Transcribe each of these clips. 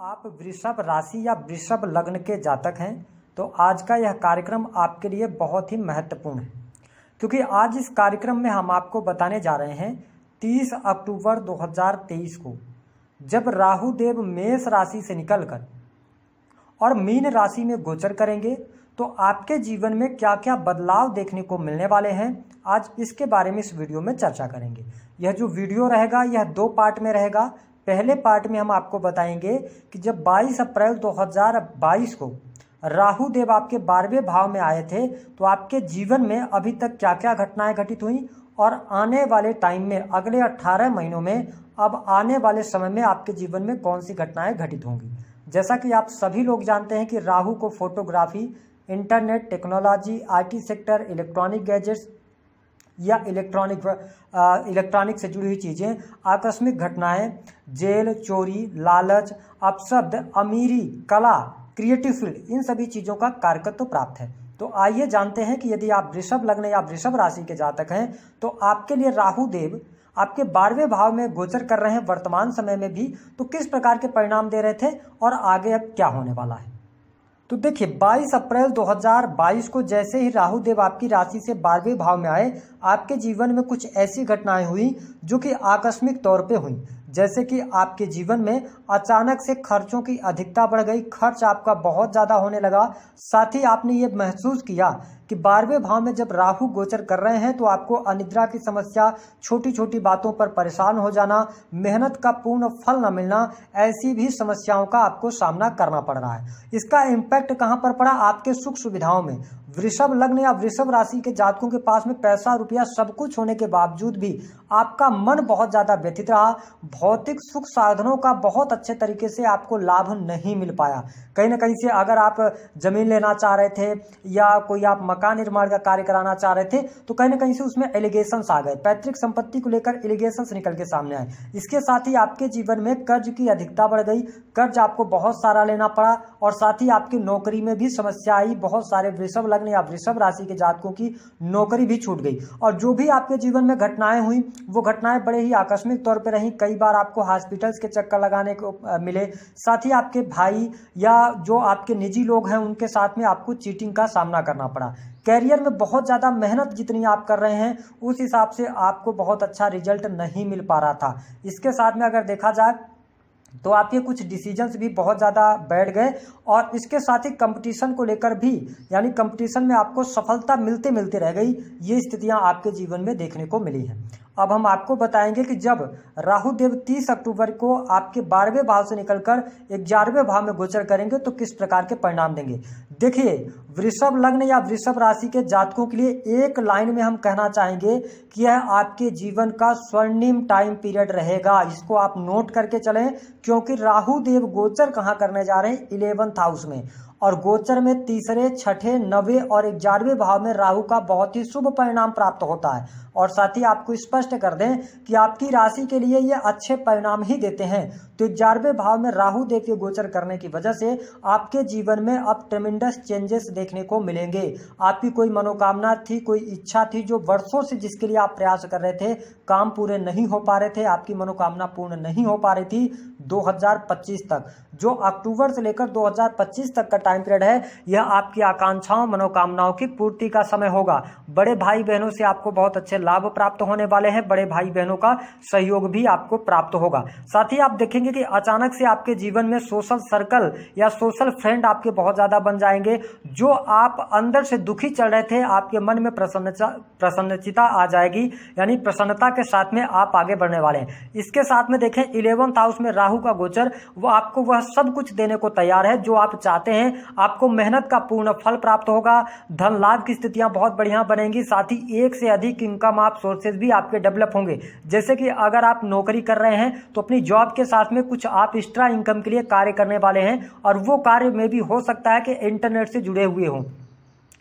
आप वृषभ राशि या वृषभ लग्न के जातक हैं तो आज का यह कार्यक्रम आपके लिए बहुत ही महत्वपूर्ण है, क्योंकि आज इस कार्यक्रम में हम आपको बताने जा रहे हैं 30 अक्टूबर 2023 को जब राहु देव मेष राशि से निकलकर और मीन राशि में गोचर करेंगे तो आपके जीवन में क्या क्या बदलाव देखने को मिलने वाले हैं। आज इसके बारे में इस वीडियो में चर्चा करेंगे। यह जो वीडियो रहेगा यह 2 पार्ट में रहेगा। पहले पार्ट में हम आपको बताएंगे कि जब 22 अप्रैल 2022 को राहु देव आपके 12वें भाव में आए थे तो आपके जीवन में अभी तक क्या क्या घटनाएं घटित हुई और आने वाले टाइम में अगले 18 महीनों में अब आने वाले समय में आपके जीवन में कौन सी घटनाएं घटित होंगी। जैसा कि आप सभी लोग जानते हैं कि राहु को photography, internet, technology, IT sector, electronic gadgets या इलेक्ट्रॉनिक से जुड़ी हुई चीज़ें, आकस्मिक घटनाएं, जेल, चोरी, लालच, अपशब्द, अमीरी, कला, क्रिएटिव फील्ड, इन सभी चीज़ों का कारकत्व प्राप्त है। तो आइए जानते हैं कि यदि आप वृषभ लग्न या वृषभ राशि के जातक हैं तो आपके लिए राहु देव आपके 12वें भाव में गोचर कर रहे हैं वर्तमान समय में भी, तो किस प्रकार के परिणाम दे रहे थे और आगे अब क्या होने वाला है। तो देखिए 22 अप्रैल 2022 को जैसे ही राहु देव आपकी राशि से 12वें भाव में आए, आपके जीवन में कुछ ऐसी घटनाएं हुई जो कि आकस्मिक तौर पे हुई। जैसे कि आपके जीवन में अचानक से खर्चों की अधिकता बढ़ गई, खर्च आपका बहुत ज़्यादा होने लगा। साथ ही आपने ये महसूस किया कि 12वें भाव में जब राहु गोचर कर रहे हैं तो आपको अनिद्रा की समस्या, छोटी छोटी बातों पर परेशान हो जाना, मेहनत का पूर्ण फल न मिलना, ऐसी भी समस्याओं का आपको सामना करना पड़ रहा है। इसका इम्पैक्ट कहाँ पर पड़ा? आपके सुख सुविधाओं में। वृषभ लग्न या वृषभ राशि के जातकों के पास में पैसा रुपया सब कुछ होने के बावजूद भी आपका मन बहुत ज़्यादा व्यथित रहा। भौतिक सुख साधनों का बहुत अच्छे तरीके से आपको लाभ नहीं मिल पाया। कहीं ना कहीं से अगर आप जमीन लेना चाह रहे थे या कोई आप मकान निर्माण का कार्य कराना चाह रहे थे तो कहीं ना कहीं से उसमें एलिगेशंस आ गए, पैतृक संपत्ति को लेकर एलिगेशंस निकल के सामने आए। इसके साथ ही आपके जीवन में कर्ज की अधिकता बढ़ गई, कर्ज आपको बहुत सारा लेना पड़ा और साथ ही आपकी नौकरी में भी समस्या आई। बहुत सारे वृषभ लग्न या वृषभ राशि के जातकों की नौकरी भी छूट गई और जो भी आपके जीवन में घटनाएं हुई वो घटनाएं बड़े ही आकस्मिक तौर पर रही। कई बार आपको हॉस्पिटल्स के चक्कर लगाने को मिले। साथ ही आपके भाई या जो आपके निजी लोग हैं उनके साथ में आपको चीटिंग का सामना करना पड़ा। कैरियर में बहुत ज़्यादा मेहनत जितनी आप कर रहे हैं उस हिसाब से आपको बहुत अच्छा रिजल्ट नहीं मिल पा रहा था। इसके साथ में अगर देखा जाए तो आपके कुछ डिसीजंस भी बहुत ज़्यादा बैठ गए और इसके साथ ही कंपटीशन को लेकर भी, यानी कंपटीशन में आपको सफलता मिलते मिलते रह गई। ये स्थितियां आपके जीवन में देखने को मिली हैं। अब हम आपको बताएंगे कि जब राहु देव 30 अक्टूबर को आपके 12वें भाव से निकलकर 11वें भाव में गोचर करेंगे तो किस प्रकार के परिणाम देंगे। देखिए वृषभ लग्न या वृषभ राशि के जातकों के लिए एक लाइन में हम कहना चाहेंगे कि यह आपके जीवन का स्वर्णिम टाइम पीरियड रहेगा। इसको आप नोट करके चलें, क्योंकि राहु देव गोचर कहाँ करने जा रहे हैं? 11th हाउस में, और गोचर में तीसरे, छठे, 9वें और 11वें भाव में राहु का बहुत ही शुभ परिणाम प्राप्त होता है। और साथ ही आपको स्पष्ट कर दें कि आपकी राशि के लिए ये अच्छे परिणाम ही देते हैं। तो 11वें भाव में राहु देव के गोचर करने की वजह से आपके जीवन में अब ट्रेमेंडस चेंजेस देखने को मिलेंगे। आपकी कोई मनोकामना थी, कोई इच्छा थी जो वर्षों से जिसके लिए आप प्रयास कर रहे थे, काम पूरे नहीं हो पा रहे थे, आपकी मनोकामना पूर्ण नहीं हो पा रही थी 2025 तक, जो अक्टूबर से लेकर 2025 तक का टाइम पीरियड है, यह आपकी आकांक्षाओं, मनोकामनाओं की पूर्ति का समय होगा। बड़े भाई बहनों से आपको बहुत अच्छे लाभ प्राप्त होने वाले हैं। बड़े भाई बहनों का सहयोग भी आपको प्राप्त होगा। साथ ही आप देखेंगे कि अचानक से आपके जीवन में सोशल सर्कल या सोशल फ्रेंड आपके बहुत ज्यादा बन जाएंगे। जो आप अंदर से दुखी चल रहे थे, आपके मन में प्रसन्नता आ जाएगी, यानी प्रसन्नता के साथ में आप आगे बढ़ने वाले हैं। इसके साथ में देखें 11th हाउस में राहु का गोचर, वो आपको वह सब कुछ देने को तैयार है जो आप चाहते हैं। आपको मेहनत का पूर्ण फल प्राप्त होगा, धन लाभ की स्थितियां बहुत बढ़िया बनेंगी। साथ ही एक से अधिक इनकम आप सोर्सेज भी आपके डेवलप होंगे। जैसे कि अगर आप नौकरी कर रहे हैं तो अपनी जॉब के साथ में कुछ आप एक्स्ट्रा इनकम के लिए कार्य करने वाले हैं और वो कार्य में भी हो सकता है कि इंटरनेट से जुड़े हुए हों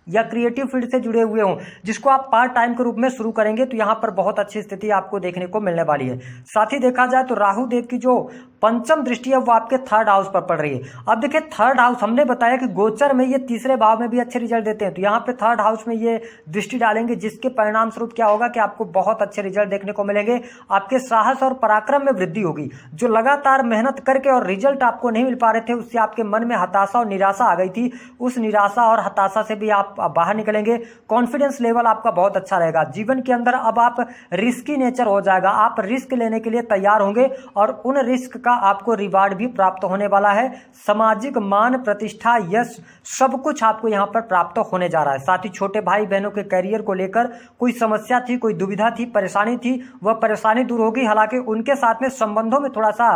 या क्रिएटिव फील्ड से जुड़े हुए हों, जिसको आप पार्ट टाइम के रूप में शुरू करेंगे तो यहाँ पर बहुत अच्छी स्थिति आपको देखने को मिलने वाली है। साथ ही देखा जाए तो राहु देव की जो पंचम दृष्टि है वो आपके थर्ड हाउस पर पड़ रही है। अब देखिए थर्ड हाउस हमने बताया कि गोचर में ये तीसरे भाव में भी अच्छे रिजल्ट देते हैं, तो यहाँ पे थर्ड हाउस में ये दृष्टि डालेंगे, जिसके परिणाम स्वरूप क्या होगा कि आपको बहुत अच्छे रिजल्ट देखने को मिलेंगे। आपके साहस और पराक्रम में वृद्धि होगी। जो लगातार मेहनत करके और रिजल्ट आपको नहीं मिल पा रहे थे, उससे आपके मन में हताशा और निराशा आ गई थी, उस निराशा और हताशा से भी आप बाहर निकलेंगे। कॉन्फिडेंस लेवल आपका बहुत अच्छा रहेगा। जीवन के अंदर अब आप रिस्की नेचर हो जाएगा, आप रिस्क लेने के लिए तैयार होंगे और उन रिस्क का आपको रिवार्ड भी प्राप्त होने वाला है। सामाजिक मान, प्रतिष्ठा, यश सब कुछ आपको यहाँ पर प्राप्त होने जा रहा है। साथ ही छोटे भाई बहनों के करियर को लेकर कोई समस्या थी, कोई दुविधा थी, परेशानी थी, वह परेशानी दूर होगी। हालांकि उनके साथ में संबंधों में थोड़ा सा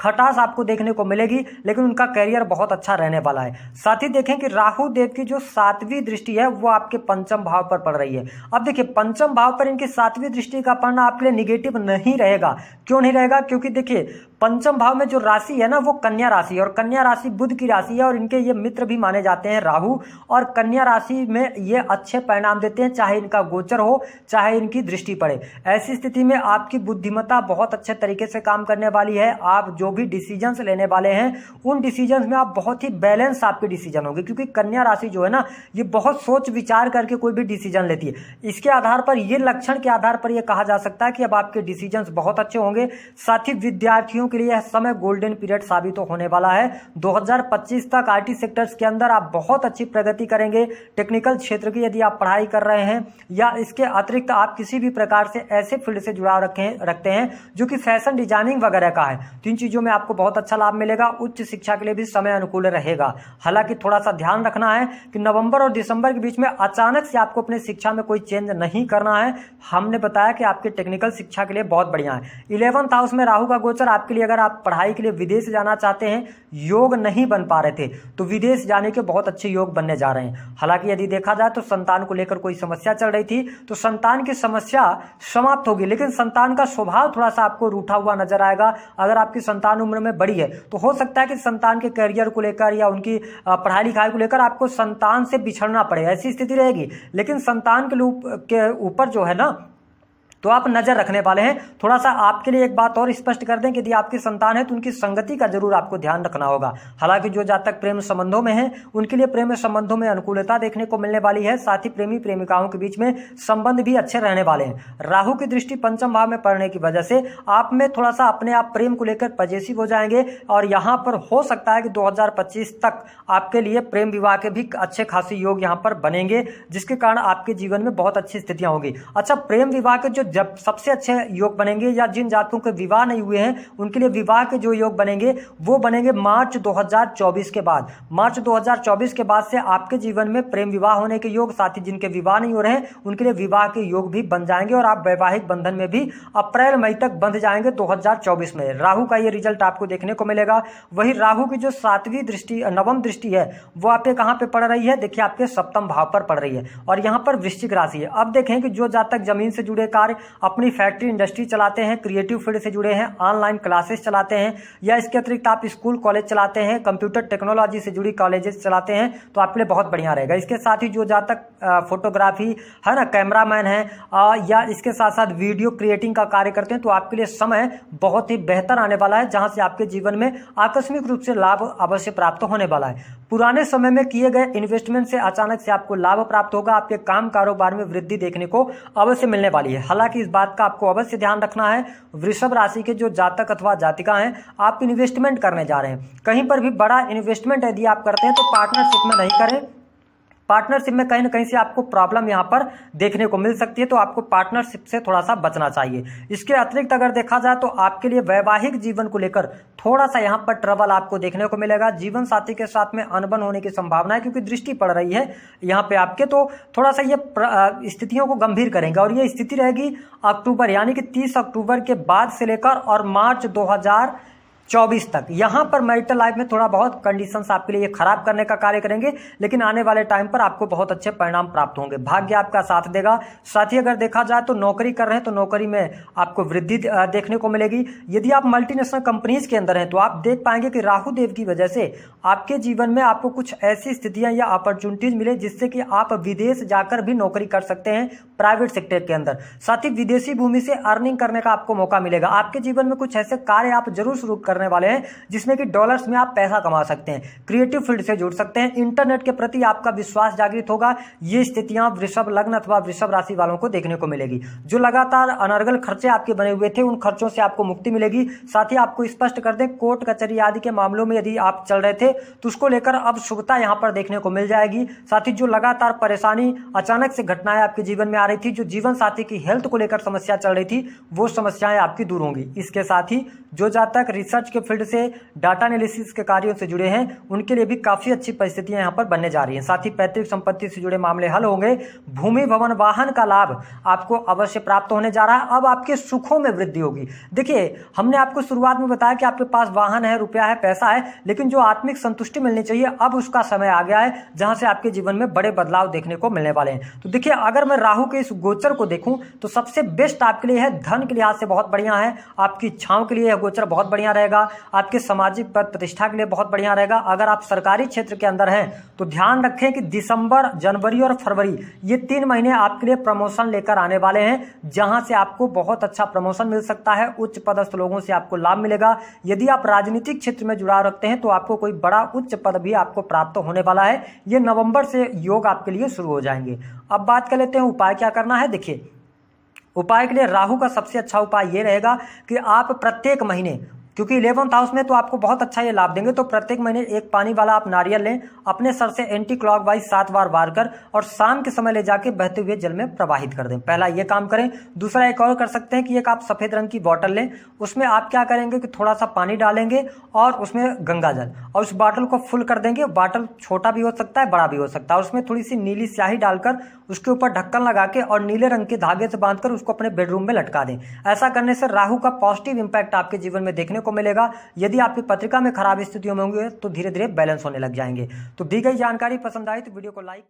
खटास आपको देखने को मिलेगी, लेकिन उनका करियर बहुत अच्छा रहने वाला है। साथ ही देखें कि राहु देव की जो 7वीं दृष्टि है वो आपके पंचम भाव पर पड़ रही है। अब देखिए पंचम भाव पर इनकी 7वीं दृष्टि का पड़ना आपके लिए निगेटिव नहीं रहेगा। क्यों नहीं रहेगा? क्योंकि देखिए पंचम भाव में जो राशि है ना वो कन्या राशि है, और कन्या राशि बुध की राशि है, और इनके ये मित्र भी माने जाते हैं राहु, और कन्या राशि में ये अच्छे परिणाम देते हैं, चाहे इनका गोचर हो चाहे इनकी दृष्टि पड़े। ऐसी स्थिति में आपकी बुद्धिमत्ता बहुत अच्छे तरीके से काम करने वाली है। आप जो भी डिसीजंस लेने वाले हैं उन डिसीजंस में आप बहुत ही बैलेंस आपके डिसीजन होंगे, क्योंकि कन्या राशि जो है ना ये बहुत सोच विचार करके कोई भी डिसीजन लेती है। इसके आधार पर, ये लक्षण के आधार पर यह कहा जा सकता है कि अब आपके डिसीजंस बहुत अच्छे होंगे। साथ ही विद्यार्थियों के लिए यह समय गोल्डन पीरियड साबित होने वाला है। 2025 तक आईटी सेक्टर्स के अंदर आप बहुत अच्छी प्रगति करेंगे। टेक्निकल क्षेत्र की यदि आप पढ़ाई कर रहे हैं या इसके अतिरिक्त आप किसी भी प्रकार से ऐसे फील्ड से जुड़ाव रखते हैं जो कि फैशन डिजाइनिंग वगैरह का है, तो इन चीजों में आपको बहुत अच्छा लाभ मिलेगा। उच्च शिक्षा के लिए भी समय अनुकूल रहेगा। हालांकि थोड़ा सा ध्यान रखना है कि नवंबर और दिसंबर के बीच में अचानक से आपको अपने शिक्षा में कोई चेंज नहीं करना है। हमने बताया कि आपके टेक्निकल शिक्षा के लिए बहुत बढ़िया है। 11th हाउस में राहु का गोचर आपके लिए, अगर आप पढ़ाई के लिए विदेश जाना चाहते हैं, योग नहीं बन पा रहे थे, तो विदेश जाने के बहुत अच्छे योग बनने जा रहे हैं। हालांकि यदि देखा जाए तो संतान को लेकर कोई समस्या चल रही थी, तो संतान की समस्या समाप्त होगी, लेकिन संतान का स्वभाव थोड़ा सा आपको रूठा हुआ नजर आएगा। अगर आपकी संतान उम्र में बड़ी है तो हो सकता है कि संतान के करियर को लेकर या उनकी पढ़ाई लिखाई को लेकर आपको संतान से बिछड़ना पड़े, ऐसी स्थिति रहेगी। लेकिन संतान के ऊपर जो है ना तो आप नजर रखने वाले हैं। थोड़ा सा आपके लिए एक बात और स्पष्ट कर दें कि यदि आपकी संतान है तो उनकी संगति का जरूर आपको ध्यान रखना होगा। हालांकि जो जातक प्रेम संबंधों में हैं उनके लिए प्रेम संबंधों में अनुकूलता देखने को मिलने वाली है। साथ ही प्रेमी प्रेमिकाओं के बीच में संबंध भी अच्छे रहने वाले हैं। राहु की दृष्टि पंचम भाव में पड़ने की वजह से आप में थोड़ा सा अपने आप प्रेम को लेकर पजेसिव हो जाएंगे, और यहाँ पर हो सकता है कि 2025 तक आपके लिए प्रेम विवाह के भी अच्छे खासे योग यहाँ पर बनेंगे, जिसके कारण आपके जीवन में बहुत अच्छी स्थितियां होंगी। अच्छा, प्रेम विवाह के जो जब सबसे अच्छे योग बनेंगे, या जिन जातकों के विवाह नहीं हुए हैं उनके लिए विवाह के जो योग बनेंगे वो बनेंगे मार्च 2024 के बाद। मार्च 2024 के बाद से आपके जीवन में प्रेम विवाह होने के योग, साथ ही जिनके विवाह नहीं हो रहे हैं उनके लिए विवाह के योग भी बन जाएंगे, और आप वैवाहिक बंधन में भी अप्रैल मई तक बंध जाएंगे 2024 में। राहु का ये रिजल्ट आपको देखने को मिलेगा। वही राहु की जो 7वीं दृष्टि, 9वीं दृष्टि है वो आपके कहां पे पड़ रही है? देखिए आपके सप्तम भाव पर पड़ रही है, और यहां पर वृश्चिक राशि है। अब देखें कि जो जातक जमीन से जुड़े कार्य, अपनी फैक्ट्री इंडस्ट्री चलाते हैं, क्रिएटिव फील्ड से जुड़े हैं, ऑनलाइन क्लासेस चलाते हैं, या इसके अतिरिक्त आप स्कूल कॉलेज चलाते हैं, कंप्यूटर टेक्नोलॉजी से जुड़ी कॉलेजेस चलाते हैं, तो आपके लिए बहुत बढ़िया रहेगा। इसके साथ ही जो जातक फोटोग्राफी है ना, कैमरामैन है, या इसके साथ साथ वीडियो क्रिएटिंग का कार्य करते हैं, तो आपके लिए समय बहुत ही बेहतर आने वाला है, जहां से आपके जीवन में आकस्मिक रूप से लाभ अवश्य प्राप्त होने वाला है। पुराने समय में किए गए इन्वेस्टमेंट से अचानक से आपको लाभ प्राप्त होगा। आपके काम कारोबार में वृद्धि देखने को अवश्य मिलने वाली है। हालांकि इस बात का आपको अवश्य ध्यान रखना है, वृषभ राशि के जो जातक अथवा जातिका हैं, आप इन्वेस्टमेंट करने जा रहे हैं, कहीं पर भी बड़ा इन्वेस्टमेंट यदि आप करते हैं तो पार्टनरशिप में नहीं करें। पार्टनरशिप में कहीं ना कहीं से आपको प्रॉब्लम यहां पर देखने को मिल सकती है, तो आपको पार्टनरशिप से थोड़ा सा बचना चाहिए। इसके अतिरिक्त अगर देखा जाए तो आपके लिए वैवाहिक जीवन को लेकर थोड़ा सा यहां पर ट्रबल आपको देखने को मिलेगा। जीवन साथी के साथ में अनबन होने की संभावना है, क्योंकि दृष्टि पड़ रही है यहां पे आपके, तो थोड़ा सा ये स्थितियों को गंभीर करेंगे। और ये स्थिति रहेगी अक्टूबर, यानी कि 30 अक्टूबर के बाद से लेकर और मार्च 2024 तक। यहां पर मैरिटल लाइफ में थोड़ा बहुत कंडीशंस आपके लिए खराब करने का कार्य करेंगे, लेकिन आने वाले टाइम पर आपको बहुत अच्छे परिणाम प्राप्त होंगे। भाग्य आपका साथ देगा। साथ ही अगर देखा जाए तो नौकरी कर रहे हैं तो नौकरी में आपको वृद्धि देखने को मिलेगी। यदि आप मल्टीनेशनल कंपनीज के अंदर हैं तो आप देख पाएंगे कि राहु देव की वजह से आपके जीवन में आपको कुछ ऐसी स्थितियां या अपॉर्चुनिटीज मिले जिससे कि आप विदेश जाकर भी नौकरी कर सकते हैं प्राइवेट सेक्टर के अंदर। साथ ही विदेशी भूमि से अर्निंग करने का आपको मौका मिलेगा। आपके जीवन में कुछ ऐसे कार्य आप जरूर शुरू करने वाले हैं, जिसमें कि डॉलर्स में आप पैसा कमा सकते हैं, क्रिएटिव फील्ड से जुड़ सकते हैं, इंटरनेट के प्रति आपका विश्वास जागृत होगा। ये स्थितियां वृषभ लग्न अथवा वृषभ राशि वालों को देखने को मिलेगी। जो लगातार अनर्गल खर्चे आपके बने हुए थे, उन खर्चों से आपको मुक्ति मिलेगी। साथ ही आपको स्पष्ट कर दें, कोर्ट कचहरी आदि के मामलों में यदि आप चल रहे थे तो उसको लेकर अब शुभता यहां पर देखने को मिल जाएगी। साथ ही जो लगातार परेशानी, अचानक से घटनाएं आपके जीवन में आ रही थी, जो जीवन साथी की हेल्थ को लेकर समस्या चल रही थी, वो समस्याएं आपकी दूर होंगी। इसके साथ ही जो जातक रिसर्च के फील्ड से, डाटा एनालिसिस के कार्यों से जुड़े हैं, उनके लिए भी काफी अच्छी परिस्थितियां यहां पर बनने जा रही हैं। साथ ही पैतृक संपत्ति से जुड़े मामले हल होंगे। भूमि भवन वाहन का लाभ आपको अवश्य प्राप्त होने जा रहा है। अब आपके सुखों में वृद्धि होगी। देखिए, हमने आपको शुरुआत में बताया कि आपके पास वाहन है, रुपया है, पैसा है, लेकिन जो आत्मिक संतुष्टि मिलनी चाहिए, अब उसका समय आ गया है जहां से आपके जीवन में बड़े बदलाव देखने को मिलने वाले हैं। तो देखिए, अगर मैं राहु के इस गोचर को देखूं तो सबसे बेस्ट आपके लिए है, धन के लिहाज से बहुत बढ़िया है, आपकी इच्छाओं के लिए यह गोचर बहुत बढ़िया रहेगा, आपके सामाजिक पद प्रतिष्ठा के लिए बहुत बढ़िया रहेगा। अगर आप सरकारी क्षेत्र के अंदर हैं तो ध्यान रखें कि दिसंबर, जनवरी और फरवरी, ये 3 महीने आपके लिए प्रमोशन लेकर आने वाले हैं, जहां से आपको बहुत अच्छा प्रमोशन मिल सकता है, उच्च पदस्थ लोगों से आपको लाभ मिलेगा। यदि आप राजनीतिक क्षेत्र में जुड़ाव रखते हैं तो आपको कोई बड़ा उच्च पद भी आपको प्राप्त होने वाला है। ये नवंबर से योग आपके लिए शुरू हो जाएंगे। अब बात कर लेते हैं उपाय क्या करना है। देखिए, उपाय के लिए राहु का सबसे अच्छा उपाय ये रहेगा कि आप प्रत्येक महीने, क्योंकि 11th हाउस में तो आपको बहुत अच्छा ये लाभ देंगे, तो प्रत्येक महीने एक पानी वाला आप नारियल लें, अपने सर से एंटी क्लॉकवाइज 7 बार वार कर और शाम के समय ले जाके बहते हुए जल में प्रवाहित कर दें। पहला ये काम करें। दूसरा एक और कर सकते हैं कि एक आप सफेद रंग की बॉटल लें, उसमें आप क्या करेंगे कि थोड़ा सा पानी डालेंगे और उसमें गंगा जल, और उस बॉटल को फुल कर देंगे। बॉटल छोटा भी हो सकता है, बड़ा भी हो सकता है, और उसमें थोड़ी सी नीली स्याही डालकर उसके ऊपर ढक्कन लगा के और नीले रंग के धागे से बांधकर उसको अपने बेडरूम में लटका दें। ऐसा करने से राहु का पॉजिटिव इंपैक्ट आपके जीवन में देखने को मिलेगा। यदि आपकी पत्रिका में खराब स्थितियों में होंगे तो धीरे धीरे बैलेंस होने लग जाएंगे। तो दी गई जानकारी पसंद आई तो वीडियो को लाइक